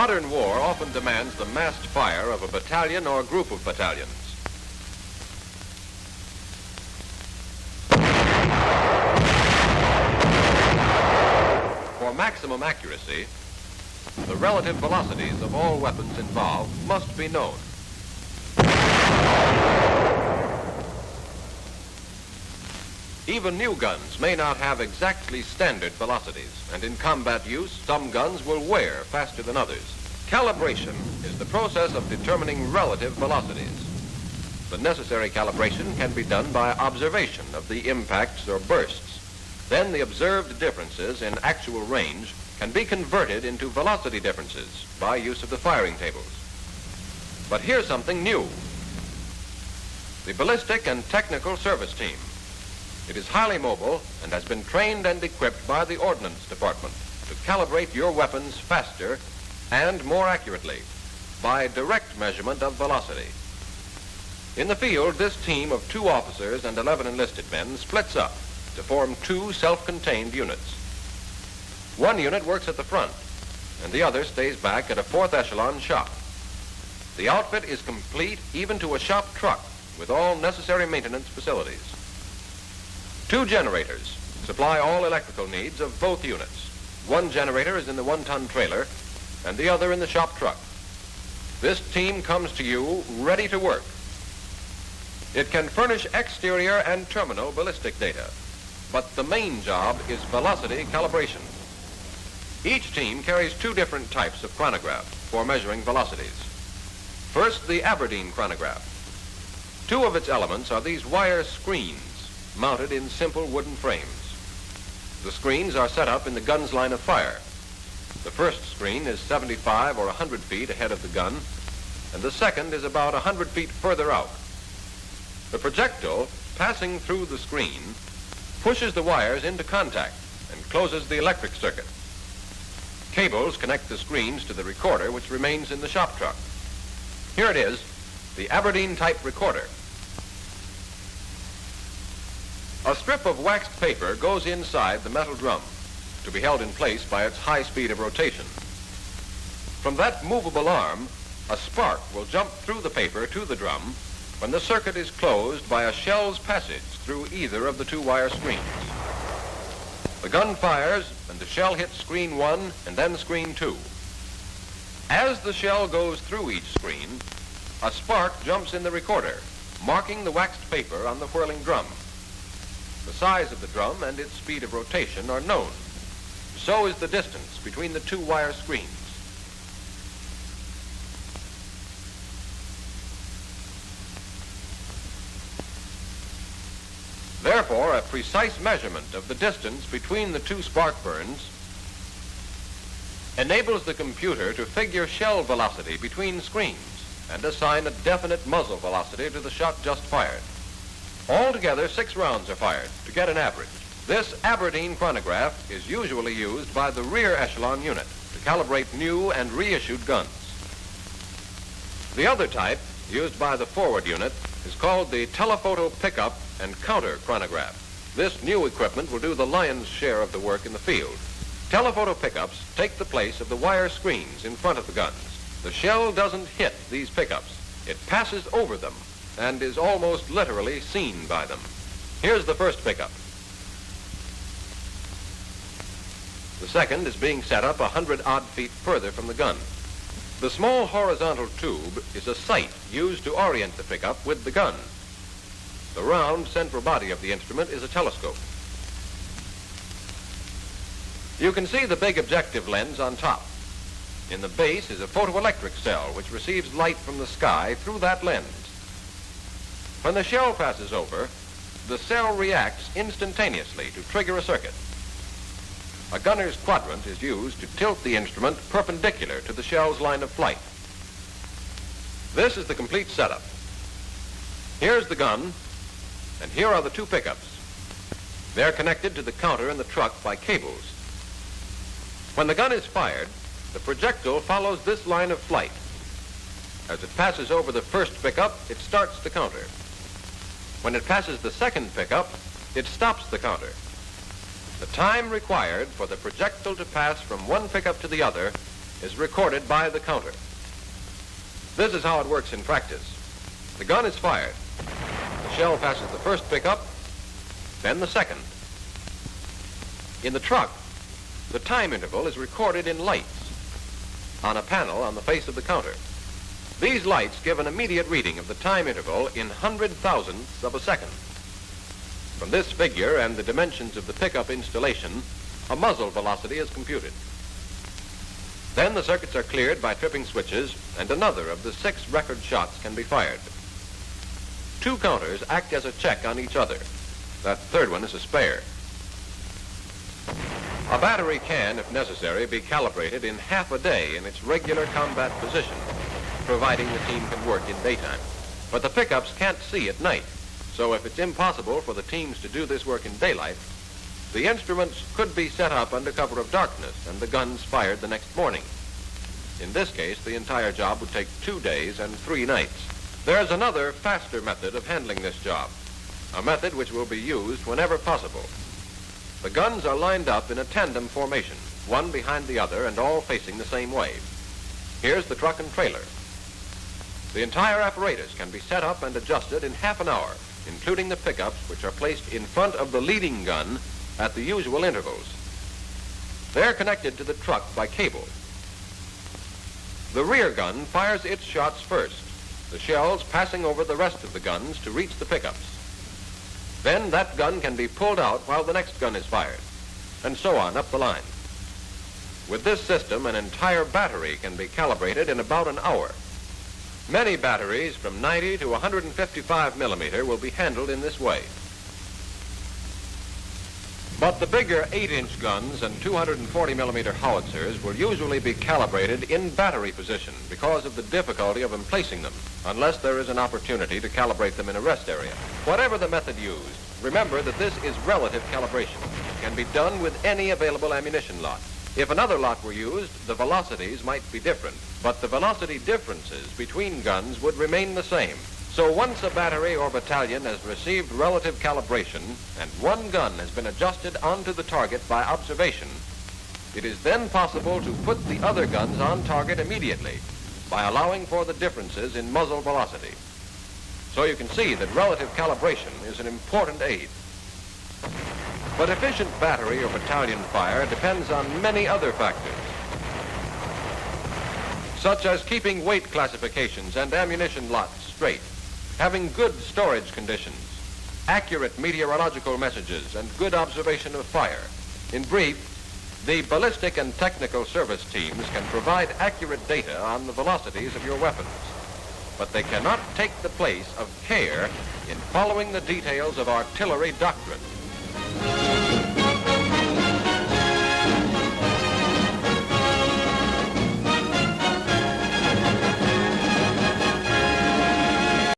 Modern war often demands the massed fire of a battalion or group of battalions. For maximum accuracy, the relative velocities of all weapons involved must be known. Even new guns may not have exactly standard velocities, and in combat use, some guns will wear faster than others. Calibration is the process of determining relative velocities. The necessary calibration can be done by observation of the impacts or bursts. Then the observed differences in actual range can be converted into velocity differences by use of the firing tables. But here's something new. The Ballistic and Technical Service Team. It is highly mobile and has been trained and equipped by the Ordnance Department to calibrate your weapons faster and more accurately by direct measurement of velocity. In the field, this team of 2 officers and 11 enlisted men splits up to form 2 self-contained units. One unit works at the front, and the other stays back at a 4th echelon shop. The outfit is complete even to a shop truck with all necessary maintenance facilities. 2 generators supply all electrical needs of both units. One generator is in the 1-ton trailer and the other in the shop truck. This team comes to you ready to work. It can furnish exterior and terminal ballistic data, but the main job is velocity calibration. Each team carries 2 different types of chronograph for measuring velocities. First, the Aberdeen chronograph. 2 of its elements are these wire screens mounted in simple wooden frames. The screens are set up in the gun's line of fire. The first screen is 75 or 100 feet ahead of the gun, and the second is about 100 feet further out. The projectile, passing through the screen, pushes the wires into contact and closes the electric circuit. Cables connect the screens to the recorder, which remains in the shop truck. Here it is, the Aberdeen type recorder. A strip of waxed paper goes inside the metal drum to be held in place by its high speed of rotation. From that movable arm, a spark will jump through the paper to the drum when the circuit is closed by a shell's passage through either of the 2 wire screens. The gun fires and the shell hits screen 1 and then screen 2. As the shell goes through each screen, a spark jumps in the recorder, marking the waxed paper on the whirling drum. The size of the drum and its speed of rotation are known. So is the distance between the 2 wire screens. Therefore, a precise measurement of the distance between the 2 spark burns enables the computer to figure shell velocity between screens and assign a definite muzzle velocity to the shot just fired. Altogether, 6 rounds are fired to get an average. This Aberdeen chronograph is usually used by the rear echelon unit to calibrate new and reissued guns. The other type, used by the forward unit, is called the telephoto pickup and counter chronograph. This new equipment will do the lion's share of the work in the field. Telephoto pickups take the place of the wire screens in front of the guns. The shell doesn't hit these pickups. It passes over them and is almost literally seen by them. Here's the first pickup. The second is being set up 100-odd feet further from the gun. The small horizontal tube is a sight used to orient the pickup with the gun. The round central body of the instrument is a telescope. You can see the big objective lens on top. In the base is a photoelectric cell which receives light from the sky through that lens. When the shell passes over, the cell reacts instantaneously to trigger a circuit. A gunner's quadrant is used to tilt the instrument perpendicular to the shell's line of flight. This is the complete setup. Here's the gun, and here are the 2 pickups. They're connected to the counter in the truck by cables. When the gun is fired, the projectile follows this line of flight. As it passes over the first pickup, it starts the counter. When it passes the second pickup, it stops the counter. The time required for the projectile to pass from one pickup to the other is recorded by the counter. This is how it works in practice. The gun is fired. The shell passes the first pickup, then the second. In the truck, the time interval is recorded in lights on a panel on the face of the counter. These lights give an immediate reading of the time interval in 100,000ths of a second. From this figure and the dimensions of the pickup installation, a muzzle velocity is computed. Then the circuits are cleared by tripping switches, and another of the 6 record shots can be fired. 2 counters act as a check on each other. That third one is a spare. A battery can, if necessary, be calibrated in half a day in its regular combat position, providing the team can work in daytime. But the pickups can't see at night, so if it's impossible for the teams to do this work in daylight, the instruments could be set up under cover of darkness and the guns fired the next morning. In this case, the entire job would take 2 days and 3 nights. There's another, faster method of handling this job, a method which will be used whenever possible. The guns are lined up in a tandem formation, one behind the other and all facing the same way. Here's the truck and trailer. The entire apparatus can be set up and adjusted in half an hour, including the pickups, which are placed in front of the leading gun at the usual intervals. They're connected to the truck by cable. The rear gun fires its shots first, the shells passing over the rest of the guns to reach the pickups. Then that gun can be pulled out while the next gun is fired, and so on up the line. With this system, an entire battery can be calibrated in about an hour. Many batteries from 90 to 155 millimeter will be handled in this way. But the bigger 8-inch guns and 240 millimeter howitzers will usually be calibrated in battery position because of the difficulty of emplacing them, unless there is an opportunity to calibrate them in a rest area. Whatever the method used, remember that this is relative calibration. It can be done with any available ammunition lot. If another lot were used, the velocities might be different, but the velocity differences between guns would remain the same. So once a battery or battalion has received relative calibration and one gun has been adjusted onto the target by observation, it is then possible to put the other guns on target immediately by allowing for the differences in muzzle velocity. So you can see that relative calibration is an important aid. But efficient battery or battalion fire depends on many other factors, such as keeping weight classifications and ammunition lots straight, having good storage conditions, accurate meteorological messages, and good observation of fire. In brief, the ballistic and technical service teams can provide accurate data on the velocities of your weapons, but they cannot take the place of care in following the details of artillery doctrine.